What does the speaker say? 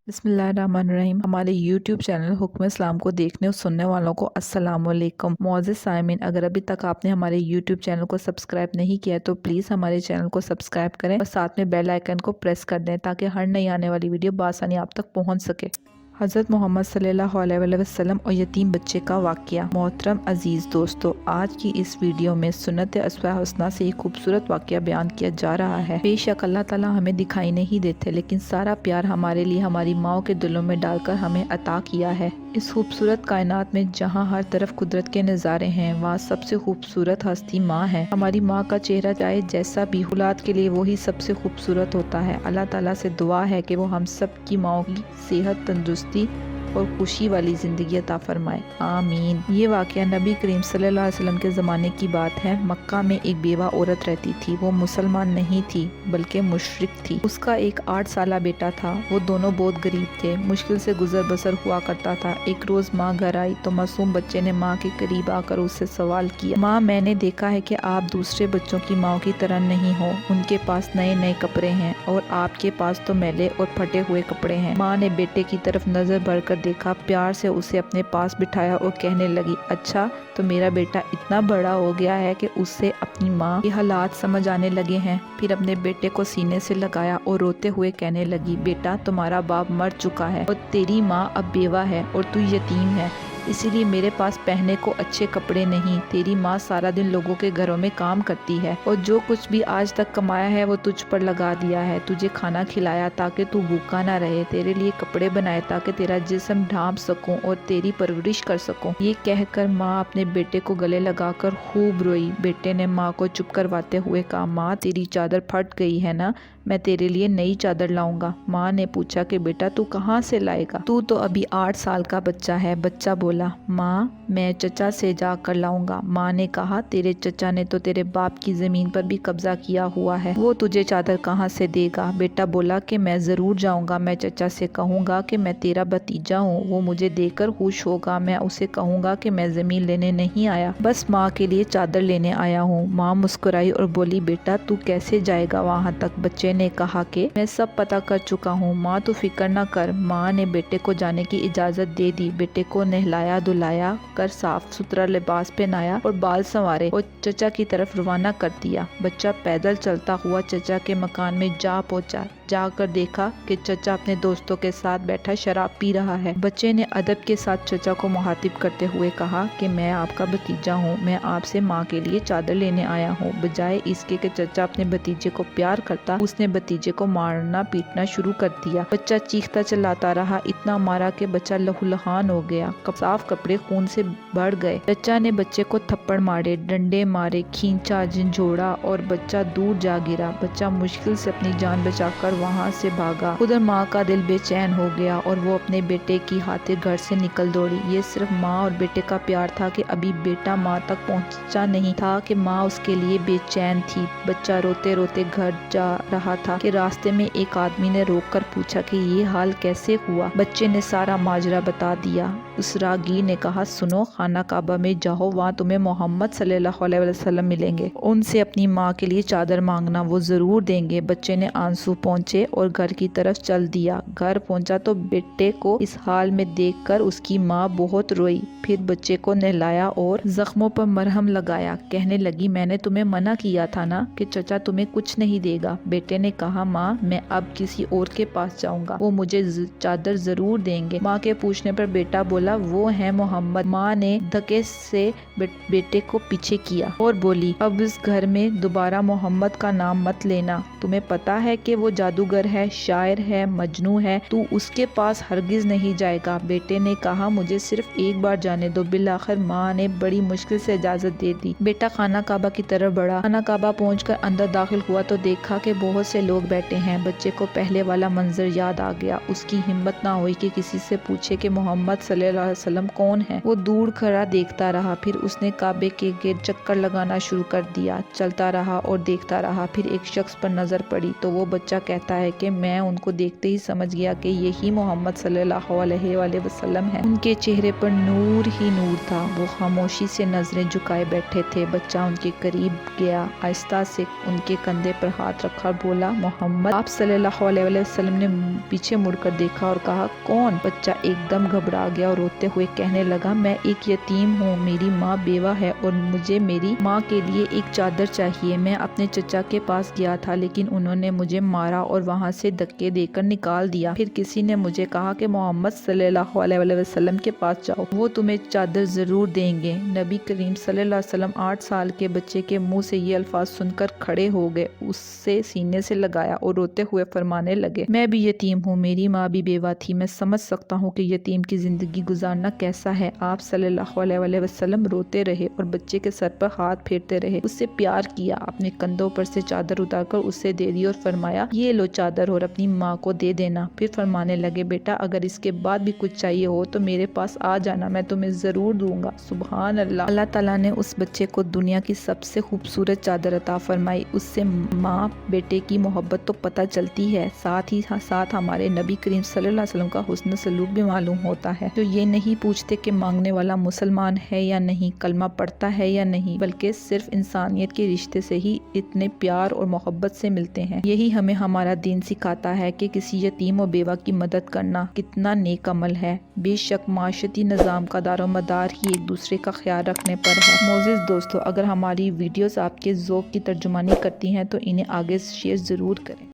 बिस्मिल्लाहिर्रहमानिर्रहीम। हमारे YouTube channel हुक्म इस्लाम को देखने और सुनने वालों को अस्सलाम वालेकुम। मुअज़्ज़िज़ साइमीन, अगर अभी तक आपने हमारे यूट्यूब चैनल को सब्सक्राइब नहीं किया है तो प्लीज़ हमारे चैनल को सब्सक्राइब करें और साथ में बेल आइकन को प्रेस कर दें ताकि हर नई आने वाली वीडियो बआसानी आप तक पहुंच सके। हज़रत मोहम्मद सल्लल्लाहु अलैहि वसल्लम और यतीम बच्चे का वाक़या। मोहतरम अज़ीज़ दोस्तों, आज की इस वीडियो में सुन्नत अस्वा हुस्ना से एक खूबसूरत वाक़या बयान किया जा रहा है। बेशक अल्लाह ताला हमें दिखाई नहीं देते, लेकिन सारा प्यार हमारे लिए हमारी माओ के दिलों में डालकर हमें अता किया है। इस खूबसूरत कायनात में जहाँ हर तरफ कुदरत के नज़ारे हैं, वहाँ सबसे खूबसूरत हस्ती माँ है। हमारी माँ का चेहरा चाहे जैसा भी, औलाद के लिए वही सबसे खूबसूरत होता है। अल्लाह ताला से दुआ है कि वो हम सब की माओ की सेहत, तंदुरुस्ती और खुशी वाली ज़िंदगी अता फरमाए, आमीन। ये वाक़या नबी करीम सल्लल्लाहु अलैहि वसल्लम के ज़माने की बात है। मक्का में एक बेवा औरत रहती थी। वो मुसलमान नहीं थी बल्कि मुशरिक थी। उसका एक 8 साला बेटा था। वो दोनों बहुत गरीब थे, मुश्किल से गुजर बसर हुआ करता था। एक रोज़ माँ घर आई तो मासूम बच्चे ने माँ के करीब आकर उससे सवाल किया, माँ, मैंने देखा है कि आप दूसरे बच्चों की माँ की तरह नहीं हो। उनके पास नए नए कपड़े हैं और आपके पास तो मैले और फटे हुए कपड़े हैं। माँ ने बेटे की तरफ नज़र भरकर देखा, प्यार से उसे अपने पास बिठाया और कहने लगी, अच्छा तो मेरा बेटा इतना बड़ा हो गया है कि उससे अपनी माँ के हालात समझ आने लगे हैं। फिर अपने बेटे को सीने से लगाया और रोते हुए कहने लगी, बेटा तुम्हारा बाप मर चुका है और तेरी माँ अब बेवा है और तू यतीम है, इसीलिए मेरे पास पहनने को अच्छे कपड़े नहीं। तेरी माँ सारा दिन लोगों के घरों में काम करती है और जो कुछ भी आज तक कमाया है वो तुझ पर लगा दिया है। तुझे खाना खिलाया ताकि तू भूखा ना रहे, तेरे लिए कपड़े बनाए ताकि तेरा जिस्म ढांप सकूं और तेरी परवरिश कर सकूं। ये कहकर माँ अपने बेटे को गले लगाकर खूब रोई। बेटे ने माँ को चुप करवाते हुए कहा, माँ तेरी चादर फट गई है ना, मैं तेरे लिए नई चादर लाऊंगा। माँ ने पूछा कि बेटा तू कहाँ से लाएगा, तू तो अभी 8 साल का बच्चा है। बच्चा बोला, माँ मैं चचा से जाकर लाऊंगा। माँ ने कहा, तेरे चचा ने तो तेरे बाप की ज़मीन पर भी कब्जा किया हुआ है, वो तुझे चादर कहाँ से देगा। बेटा बोला कि मैं ज़रूर जाऊंगा, मैं चचा से कहूँगा कि मैं तेरा भतीजा हूँ, वो मुझे देकर खुश होगा। मैं उसे कहूँगा कि मैं ज़मीन लेने नहीं आया, बस माँ के लिए चादर लेने आया हूँ। माँ मुस्कुराई और बोली, बेटा तू कैसे जाएगा वहाँ तक। बच्चे ने कहा कि मैं सब पता कर चुका हूँ माँ, तू फिक्र न कर। माँ ने बेटे को जाने की इजाज़त दे दी। बेटे को नहलाया धुलाया कर साफ सुथरा लिबास पहनाया और बाल संवारे और चचा की तरफ रवाना कर दिया। बच्चा पैदल चलता हुआ चचा के मकान में जा पहुंचा। जाकर देखा कि चचा अपने दोस्तों के साथ बैठा शराब पी रहा है। बच्चे ने अदब के साथ चचा को मुखातिब करते हुए कहा कि मैं आपका भतीजा हूँ, मैं आपसे माँ के लिए चादर लेने आया हूँ। बजाय इसके कि चचा अपने भतीजे को प्यार करता, उसने भतीजे को मारना पीटना शुरू कर दिया। बच्चा चीखता चिल्लाता रहा, इतना मारा कि बच्चा लहूलुहान हो गया, साफ कपड़े खून से भर गए। चचा ने बच्चे को थप्पड़ मारे, डंडे मारे, खींचा, झंझोड़ा और बच्चा दूर जा गिरा। बच्चा मुश्किल से अपनी जान बचाकर वहाँ से भागा। उधर माँ का दिल बेचैन हो गया और वो अपने बेटे की खातिर घर से निकल दौड़ी। ये सिर्फ माँ और बेटे का प्यार था कि अभी बेटा माँ तक पहुँचा नहीं था कि माँ उसके लिए बेचैन थी। बच्चा रोते रोते घर जा रहा था कि रास्ते में एक आदमी ने रोककर पूछा कि ये हाल कैसे हुआ। बच्चे ने सारा माजरा बता दिया। उस राहगीर ने कहा, सुनो, खाना काबा में जाओ, वहाँ तुम्हें मोहम्मद सल्लल्लाहु अलैहि वसल्लम मिलेंगे, उनसे अपनी माँ के लिए चादर मांगना, वो जरूर देंगे। बच्चे ने आंसू पहुँचे और घर की तरफ चल दिया। घर पहुँचा तो बेटे को इस हाल में देखकर उसकी माँ बहुत रोई। फिर बच्चे को नहलाया और जख्मों पर मरहम लगाया। कहने लगी, मैंने तुम्हें मना किया था ना कि चचा तुम्हें कुछ नहीं देगा। बेटे ने कहा, माँ मैं अब किसी और के पास जाऊंगा, वो मुझे चादर जरूर देंगे। माँ के पूछने पर बेटा बोला, वो है मोहम्मद। माँ ने धक्के से बेटे को पीछे किया और बोली, अब इस घर में दोबारा मोहम्मद का नाम मत लेना। तुम्हें पता है कि वो जादूगर है, शायर है, मजनू है, तू उसके पास हरगिज नहीं जाएगा। बेटे ने कहा, मुझे सिर्फ एक बार जाने दो। बिलाखिर माँ ने बड़ी मुश्किल से इजाजत दे दी। बेटा खाना काबा की तरफ बढ़ा। खाना काबा पहुंचकर अंदर दाखिल हुआ तो देखा कि बहुत से लोग बैठे हैं। बच्चे को पहले वाला मंजर याद आ गया। उसकी हिम्मत ना हुई कि किसी से पूछे कि मोहम्मद सल्लल्लाहु اللہ علیہ وسلم کون ہیں؟ وہ دور کھڑا دیکھتا رہا، پھر اس نے کعبے کے گرد چکر لگانا شروع کر دیا۔ چلتا رہا اور دیکھتا رہا، پھر ایک شخص پر نظر پڑی تو وہ بچہ کہتا ہے کہ میں ان کو دیکھتے ہی سمجھ گیا کہ یہی محمد صلی اللہ علیہ وآلہ وسلم ہے۔ ان کے چہرے پر نور ہی نور تھا، وہ خاموشی سے نظریں جھکائے بیٹھے تھے۔ بچہ ان کے قریب گیا، آہستہ سے ان کے کندھے پر ہاتھ رکھا اور بولا، محمد۔ آپ صلی اللہ علیہ وآلہ وسلم نے پیچھے مڑ کر دیکھا اور کہا، کون؟ بچہ ایک دم گھبرا گیا اور روتے ہوئے کہنے لگا، میں ایک یتیم ہوں، میری ماں بیوہ ہے اور مجھے میری ماں کے لیے ایک چادر چاہیے۔ میں اپنے چچا کے پاس گیا تھا لیکن انہوں نے مجھے مارا اور وہاں سے دھکے دے کر نکال دیا۔ پھر کسی نے مجھے کہا کہ محمد صلی اللہ علیہ وآلہ وسلم کے پاس جاؤ، وہ تمہیں چادر ضرور دیں گے۔ نبی کریم صلی اللہ علیہ وسلم 8 سال کے بچے کے منہ سے یہ الفاظ سن کر کھڑے ہو گئے، اسے سینے سے لگایا اور روتے ہوئے فرمانے لگے، میں بھی یتیم ہوں، میری ماں بھی بیوہ تھی، میں سمجھ سکتا ہوں کہ یتیم کی زندگی گزارنا کیسا ہے۔ آپ صلی اللہ علیہ وآلہ وسلم روتے رہے اور بچے کے سر پر ہاتھ پھیرتے رہے، اس سے پیار کیا، اپنے کندھوں پر سے چادر اتار کر اسے دے دی اور فرمایا، یہ لو چادر اور اپنی ماں کو دے دینا۔ پھر فرمانے لگے، بیٹا اگر اس کے بعد بھی کچھ چاہیے ہو تو میرے پاس آ جانا، میں تمہیں ضرور دوں گا۔ سبحان اللہ۔ اللہ تعالیٰ نے اس بچے کو دنیا کی سب سے خوبصورت چادر عطا فرمائی۔ اس سے ماں بیٹے کی محبت تو پتہ چلتی ہے، ساتھ ہی ساتھ ہمارے نبی کریم صلی اللہ علیہ وسلم کا حسن سلوک بھی معلوم ہوتا ہے، جو یہ نہیں پوچھتے کہ مانگنے والا مسلمان ہے یا نہیں، کلمہ پڑھتا ہے یا نہیں، بلکہ صرف انسانیت کے رشتے سے ہی اتنے پیار اور محبت سے ملتے ہیں۔ یہی ہمیں ہمارا دین سکھاتا ہے کہ کسی یتیم و بیوہ کی مدد کرنا کتنا نیک عمل ہے۔ بے شک معاشرتی نظام کا دار و مدار ہی ایک دوسرے کا خیال رکھنے پر ہے۔ معزز دوستو، اگر ہماری ویڈیوز آپ کے ذوق کی ترجمانی کرتی ہیں تو انہیں آگے شیئر ضرور کریں۔